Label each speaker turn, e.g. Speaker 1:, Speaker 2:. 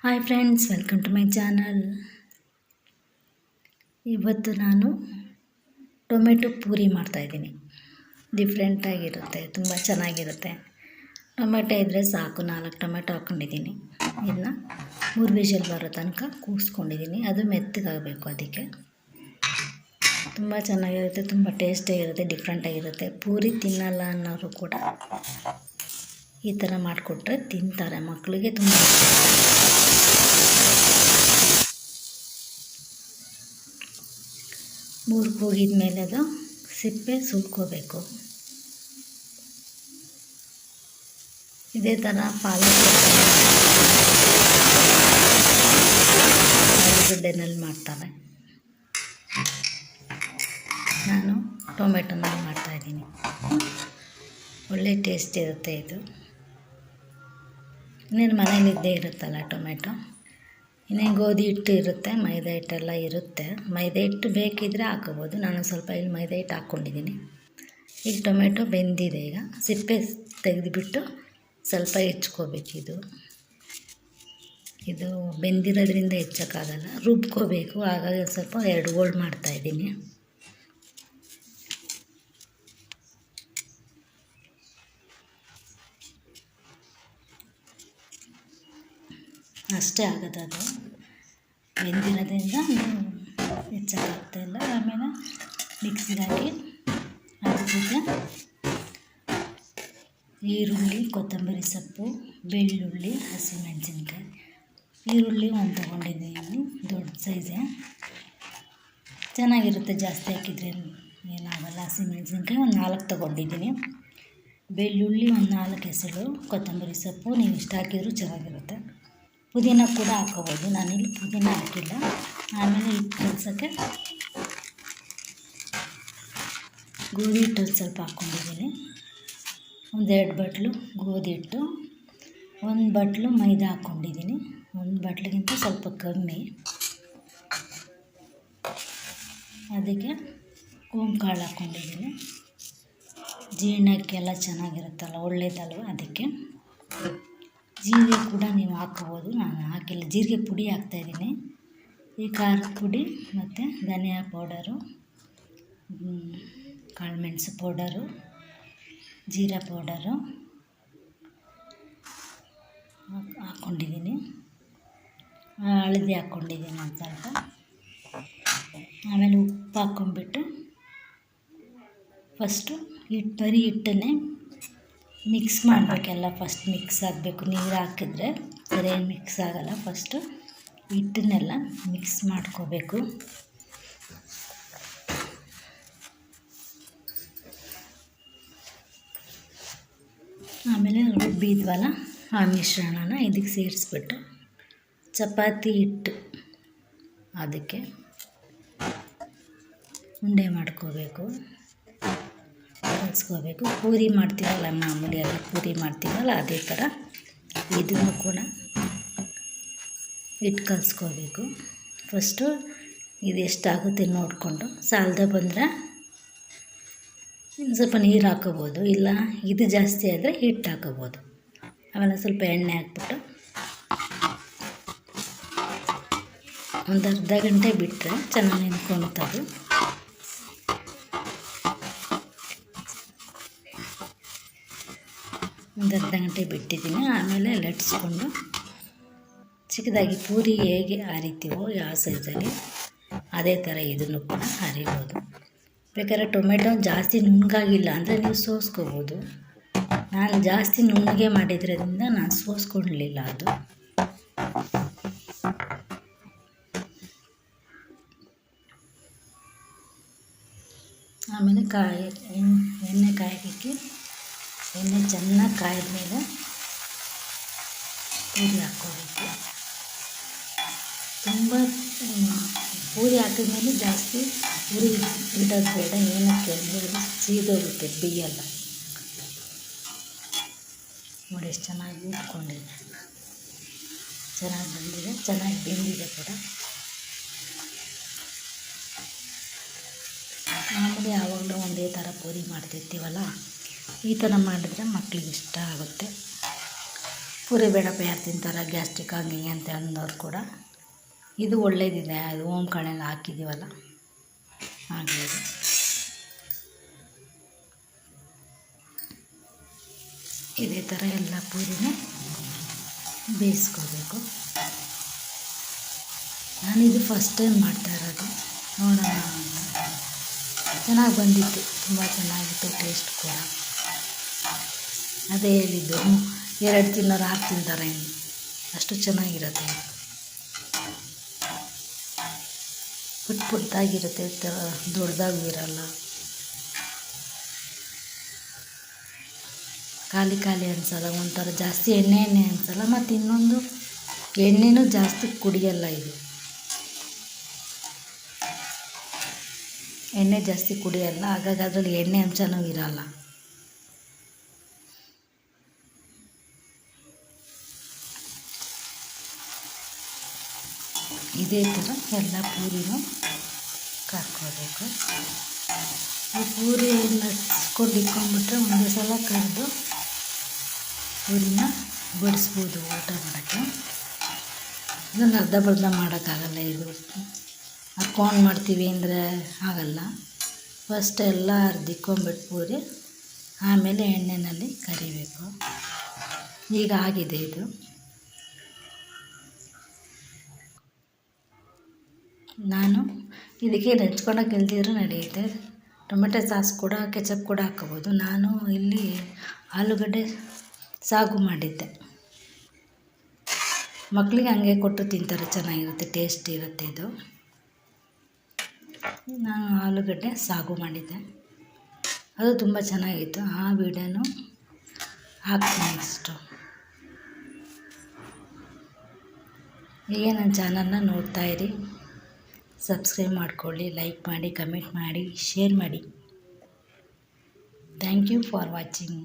Speaker 1: Hi friends, welcome to my channel. ಇವತ್ತು ನಾನು tomato puri ಮಾಡ್ತಾಯಿದ್ದೀನಿ. ಡಿಫ್ರೆಂಟಾಗಿರುತ್ತೆ, ತುಂಬ ಚೆನ್ನಾಗಿರುತ್ತೆ. ಟೊಮೆಟೊ ಇದ್ದರೆ ಸಾಕು, 4 ಟೊಮೆಟೊ ಹಾಕ್ಕೊಂಡಿದ್ದೀನಿ. ಇದನ್ನ 3 ವಿಷಲ್ ಬರೋ ತನಕ ಕೂಗಿಸ್ಕೊಂಡಿದ್ದೀನಿ. ಅದು ಮೆತ್ತಗಾಗಬೇಕು. ಅದಕ್ಕೆ ತುಂಬ ಚೆನ್ನಾಗಿರುತ್ತೆ, ತುಂಬ ಟೇಸ್ಟಿಯಾಗಿರುತ್ತೆ, ಡಿಫ್ರೆಂಟಾಗಿರುತ್ತೆ. ಪೂರಿ ತಿನ್ನಲ್ಲ ಅನ್ನೋರು ಕೂಡ ಈ ಥರ ಮಾಡಿಕೊಟ್ರೆ ತಿಂತಾರೆ. ಮಕ್ಕಳಿಗೆ ತುಂಬ ಮೂರು ಕೂಗಿದ ಮೇಲೆ ಅದು ಸಿಪ್ಪೆ ಸುಲ್ಕೋಬೇಕು. ಇದೇ ಥರ ಆಲೂಗಡ್ಡೆನಲ್ಲಿ ಮಾಡ್ತಾರೆ. ನಾನು ಟೊಮೆಟೊನಲ್ಲಿ ಮಾಡ್ತಾಯಿದ್ದೀನಿ. ಒಳ್ಳೆ ಟೇಸ್ಟ್ ಇರುತ್ತೆ ಇದು. ಇನ್ನೇನು ಮನೇಲಿ ಇದ್ದೇ ಇರುತ್ತಲ್ಲ ಟೊಮೆಟೊ. ಇನ್ನೇನು ಗೋಧಿ ಹಿಟ್ಟು ಇರುತ್ತೆ, ಮೈದಾ ಹಿಟ್ಟೆಲ್ಲ ಇರುತ್ತೆ. ಮೈದಾ ಹಿಟ್ಟು ಬೇಕಿದ್ದರೆ ಹಾಕೋಬೋದು. ನಾನು ಸ್ವಲ್ಪ ಇಲ್ಲಿ ಮೈದಾ ಹಿಟ್ಟು ಹಾಕ್ಕೊಂಡಿದ್ದೀನಿ. ಈಗ ಟೊಮೆಟೊ ಬೆಂದಿದೆ. ಈಗ ಸಿಪ್ಪೆ ತೆಗೆದುಬಿಟ್ಟು ಸ್ವಲ್ಪ ಹೆಚ್ಕೋಬೇಕಿದು. ಇದು ಬೆಂದಿರೋದ್ರಿಂದ ಹೆಚ್ಚೋಕ್ಕಾಗಲ್ಲ, ರುಬ್ಕೋಬೇಕು. ಹಾಗಾಗಿ ಸ್ವಲ್ಪ 2 ಹೋಳು ಮಾಡ್ತಾಯಿದ್ದೀನಿ. ಅಷ್ಟೇ ಆಗೋದು. ಅದು ಬೆಂದಿರೋದ್ರಿಂದ ಹೆಚ್ಚಕ್ಕಾಗ್ತಾಯಿಲ್ಲ. ಆಮೇಲೆ ಮಿಕ್ಸಿಗೆ ಹಾಕಿ ಅದ್ರ ಜೊತೆ ಈರುಳ್ಳಿ, ಕೊತ್ತಂಬರಿ ಸೊಪ್ಪು, ಬೆಳ್ಳುಳ್ಳಿ, ಹಸಿಮೆಣಸಿನ್ಕಾಯಿ. ಈರುಳ್ಳಿ 1 ತೊಗೊಂಡಿದ್ದೀನಿ, ದೊಡ್ಡ ಸೈಜೇ. ಚೆನ್ನಾಗಿರುತ್ತೆ, ಜಾಸ್ತಿ ಹಾಕಿದರೆ ಏನಾಗಲ್ಲ. ಹಸಿಮೆಣಸಿನ್ಕಾಯಿ 4 ತೊಗೊಂಡಿದ್ದೀನಿ. ಬೆಳ್ಳುಳ್ಳಿ 4 ಎಸಳು, ಕೊತ್ತಂಬರಿ ಸೊಪ್ಪು ನೀವು ಇಷ್ಟ ಹಾಕಿದರೂ ಚೆನ್ನಾಗಿರುತ್ತೆ. ಪುದೀನ ಕೂಡ ಹಾಕ್ಕೋಬೋದು. ನಾನಿಲ್ಲಿ ಪುದೀನ ಹಾಕಿಲ್ಲ. ಆಮೇಲೆ ಹಿಟ್ಟು ಕಲಸೋಕ್ಕೆ ಗೋಧಿ ಹಿಟ್ಟು ಸ್ವಲ್ಪ ಹಾಕ್ಕೊಂಡಿದ್ದೀನಿ. 1-2 ಬಟ್ಲು ಗೋಧಿ ಹಿಟ್ಟು, 1 ಬಟ್ಲು ಮೈದಾ ಹಾಕ್ಕೊಂಡಿದ್ದೀನಿ. 1 ಬಟ್ಲಿಗಿಂತ ಸ್ವಲ್ಪ ಕಮ್ಮಿ. ಅದಕ್ಕೆ ಓಂಕಾಳು ಹಾಕ್ಕೊಂಡಿದ್ದೀನಿ. ಜೀರ್ಣಕ್ಕೆಲ್ಲ ಚೆನ್ನಾಗಿರುತ್ತಲ್ಲ, ಒಳ್ಳೇದಲ್ವ. ಅದಕ್ಕೆ ಜೀರಿಗೆ ಕೂಡ ನೀವು ಹಾಕ್ಕೋಬೋದು. ನಾನು ಹಾಕಿಲ್ಲ, ಜೀರಿಗೆ ಪುಡಿ ಹಾಕ್ತಾಯಿದ್ದೀನಿ. ಈ ಖಾರದ ಪುಡಿ ಮತ್ತು ಧನಿಯಾ ಪೌಡರು, ಕಾಳುಮೆಣಸು ಪೌಡರು, ಜೀರಾ ಪೌಡರು ಹಾಕ್ಕೊಂಡಿದ್ದೀನಿ. ಹಳದಿ ಹಾಕ್ಕೊಂಡಿದ್ದೀನಿ ಒಂದು ಸ್ವಲ್ಪ. ಆಮೇಲೆ ಉಪ್ಪು ಹಾಕ್ಕೊಂಬಿಟ್ಟು ಫಸ್ಟು ಬರೀ ಹಿಟ್ಟನ್ನೇ ಮಿಕ್ಸ್ ಮಾಡಬೇಕೆಲ್ಲ. ಫಸ್ಟ್ ಮಿಕ್ಸ್ ಆಗಬೇಕು. ನೀರು ಹಾಕಿದ್ರೆ ಸರಿಯಾಗಿ ಮಿಕ್ಸ್ ಆಗೋಲ್ಲ. ಫಸ್ಟು ಹಿಟ್ಟನ್ನೆಲ್ಲ ಮಿಕ್ಸ್ ಮಾಡ್ಕೋಬೇಕು. ಆಮೇಲೆ ರುಬ್ಬಿದ್ವಲ್ಲ ಆ ಮಿಶ್ರಣನ ಇದಕ್ಕೆ ಸೇರಿಸ್ಬಿಟ್ಟು ಚಪಾತಿ ಹಿಟ್ಟು ಅದಕ್ಕೆ ಉಂಡೆ ಮಾಡ್ಕೋಬೇಕು, ಕಲಿಸ್ಕೋಬೇಕು. ಪೂರಿ ಮಾಡ್ತೀವಲ್ಲ, ಮಾಮೂಲಿಯಾಗಿ ಪೂರಿ ಮಾಡ್ತೀವಲ್ಲ, ಅದೇ ಥರ ಇದನ್ನು ಕೂಡ ಹಿಟ್ಟು ಕಲಿಸ್ಕೋಬೇಕು. ಫಸ್ಟು ಇದು ಎಷ್ಟಾಗುತ್ತೆ ನೋಡಿಕೊಂಡು, ಸಾಲದೆ ಬಂದರೆ ಇನ್ನು ಸ್ವಲ್ಪ ನೀರು ಹಾಕೋಬೋದು. ಇಲ್ಲ ಇದು ಜಾಸ್ತಿ ಆದರೆ ಹಿಟ್ಟು ಹಾಕೋಬೋದು. ಆಮೇಲೆ ಸ್ವಲ್ಪ ಎಣ್ಣೆ ಹಾಕ್ಬಿಟ್ಟು ಒಂದು ಅರ್ಧ ಗಂಟೆ ಬಿಟ್ಟರೆ ಚೆನ್ನಾಗಿ ನೆನ್ಕೊಳ್ತದು. ಒಂದು ಅರ್ಧ ಗಂಟೆ ಬಿಟ್ಟಿದ್ದೀನಿ. ಆಮೇಲೆ ಲಟ್ಸ್ಕೊಂಡು ಚಿಕ್ಕದಾಗಿ ಪೂರಿ ಹೇಗೆ ಹರಿತೀವೋ ಯಾವ ಸೈಜಲ್ಲಿ ಅದೇ ಥರ ಇದನ್ನು ಕೂಡ ಹರಿಬೋದು. ಬೇಕಾದ್ರೆ ಟೊಮೆಟೊ ಜಾಸ್ತಿ ನುಣ್ಣಗಾಗಿಲ್ಲ ಅಂದರೆ ನೀವು ಸೋಸ್ಕೋಬೋದು. ನಾನು ಜಾಸ್ತಿ ನುಣ್ಣಗೆ ಮಾಡಿದ್ರಿಂದ ನಾನು ಸೋಸ್ಕೊಳ್ಳಲಿಲ್ಲ ಅದು. ಆಮೇಲೆ ಎಣ್ಣೆ ಕಾಯೋಕ್ಕೆ ಎಣ್ಣೆ ಚೆನ್ನಾಗಿ ಕಾಯ್ದ ಮೇಲೆ ಪೂರಿ ಹಾಕ್ಕೋಬೇಕು. ತುಂಬ ಪೂರಿ ಹಾಕಿದ್ಮೇಲೆ ಜಾಸ್ತಿ ಪೂರಿ ಇಡೋದು ಬೇಡ. ಏನಕ್ಕೆ ಅಂದರೆ ಸೀದೋಗುತ್ತೆ, ಬೇಯಲ್ಲ. ನೋಡಿ ಎಷ್ಟು ಚೆನ್ನಾಗಿ ಉಟ್ಕೊಂಡಿದೆ, ಚೆನ್ನಾಗಿ ಬಂದಿದೆ, ಚೆನ್ನಾಗಿ ಬೆಂದಿದೆ ಕೂಡ. ಮಾಮೂಲಿ ಯಾವಾಗಲೂ ಒಂದೇ ಥರ ಪೂರಿ ಮಾಡ್ತಿರ್ತೀವಲ್ಲ, ಈ ಥರ ಮಾಡಿದ್ರೆ ಮಕ್ಕಳಿಗೆ ಇಷ್ಟ ಆಗುತ್ತೆ. ಪೂರಿ ಬೇಡಪ್ಪ ಯಾರು ತಿಂತಾರೆ ಗ್ಯಾಸ್ಟ್ರಿಕ್ ಹಂಗೆ ಹಿಂಗೆ ಅಂತ ಅಂದವ್ರು ಕೂಡ ಇದು ಒಳ್ಳೇದಿದೆ. ಅದು ಓಮ್ ಕಾಳೆಲ್ಲ ಹಾಕಿದ್ದೀವಲ್ಲ ಹಾಗೆ ಇದು. ಇದೇ ಥರ ಎಲ್ಲ ಪೂರಿನ ಬೇಯಿಸ್ಕೋಬೇಕು. ನಾನಿದು ಫಸ್ಟ್ ಟೈಮ್ ಮಾಡ್ತಾ ಇರೋದು, ನೋಡೋಣ ಅಂತ. ಚೆನ್ನಾಗಿ ಬಂದಿತ್ತು, ತುಂಬ ಚೆನ್ನಾಗಿತ್ತು ಟೇಸ್ಟ್ ಕೂಡ. ಅದೇ ಹೇಳಿದ್ದು 2 ತಿನ್ನೋರು 6 ತಿಂತಾರೆ, ಅಷ್ಟು ಚೆನ್ನಾಗಿರುತ್ತೆ. ಪುಟ್ ಪುಟ್ಟಾಗಿರುತ್ತೆ, ದೊಡ್ಡದಾಗೂ ಇರಲ್ಲ, ಖಾಲಿ ಖಾಲಿ ಅನಿಸಲ್ಲ, ಒಂಥರ ಜಾಸ್ತಿ ಎಣ್ಣೆ ಅನಿಸಲ್ಲ. ಮತ್ತು ಇನ್ನೊಂದು ಎಣ್ಣೆನೂ ಜಾಸ್ತಿ ಕುಡಿಯಲ್ಲ ಇದು, ಎಣ್ಣೆ ಜಾಸ್ತಿ ಕುಡಿಯಲ್ಲ, ಹಾಗಾಗಿ ಅದರಲ್ಲಿ ಎಣ್ಣೆ ಅಂಶನೂ ಇರಲ್ಲ. ಇದೇ ಥರ ಎಲ್ಲ ಪೂರಿನೂ ಕರ್ಕೋಬೇಕು. ಆ ಪೂರಿ ನಡ್ಸ್ಕೊಂಡು ಇಟ್ಕೊಂಡ್ಬಿಟ್ರೆ ಒಂದೇ ಸಲ ಕರೆದು ಪೂರಿನ ಬಡಿಸ್ಬೋದು ಊಟ ಮಾಡೋಕ್ಕೆ. ಇದನ್ನು ಅರ್ಧ ಬರ್ಧ ಮಾಡೋಕ್ಕಾಗಲ್ಲ, ಇದು ಹಾಕ್ಕೊಂಡು ಮಾಡ್ತೀವಿ ಅಂದರೆ ಆಗಲ್ಲ. ಫಸ್ಟ್ ಎಲ್ಲ ಅರ್ಧಿಕ್ಕೊಂಬಿಟ್ಟು ಪೂರಿ ಆಮೇಲೆ ಎಣ್ಣೆಯಲ್ಲಿ ಕರಿಬೇಕು. ಈಗ ಆಗಿದೆ ಇದು. ನಾನು ಇದಕ್ಕೆ ನೆಂಚ್ಕೊಳಕ್ಕೆ ಇಲ್ದಿದ್ರೂ ನಡೆಯುತ್ತೆ. ಟೊಮೆಟೊ ಸಾಸ್ ಕೂಡ, ಕೆಚಪ್ ಕೂಡ ಹಾಕ್ಕೋಬೋದು. ನಾನು ಇಲ್ಲಿ ಆಲೂಗಡ್ಡೆ ಸಾಗು ಮಾಡಿದ್ದೆ, ಮಕ್ಕಳಿಗೆ ಹಂಗೆ ಕೊಟ್ಟು ತಿಂತಾರೆ, ಚೆನ್ನಾಗಿರುತ್ತೆ, ಟೇಸ್ಟ್ ಇರುತ್ತೆ ಇದು. ನಾನು ಆಲೂಗಡ್ಡೆ ಸಾಗು ಮಾಡಿದ್ದೆ, ಅದು ತುಂಬ ಚೆನ್ನಾಗಿತ್ತು. ಆ ವಿಡಿಯೋನು ಹಾಕ್ತೀನಿ ನೆಕ್ಸ್ಟು. ಹೀಗೆ ನನ್ನ ಚಾನಲ್ನ ನೋಡ್ತಾಯಿರಿ, ಸಬ್ಸ್ಕ್ರೈಬ್ ಮಾಡ್ಕೊಳ್ಳಿ, ಲೈಕ್ ಮಾಡಿ, ಕಮೆಂಟ್ ಮಾಡಿ, ಶೇರ್ ಮಾಡಿ. Thank you for watching.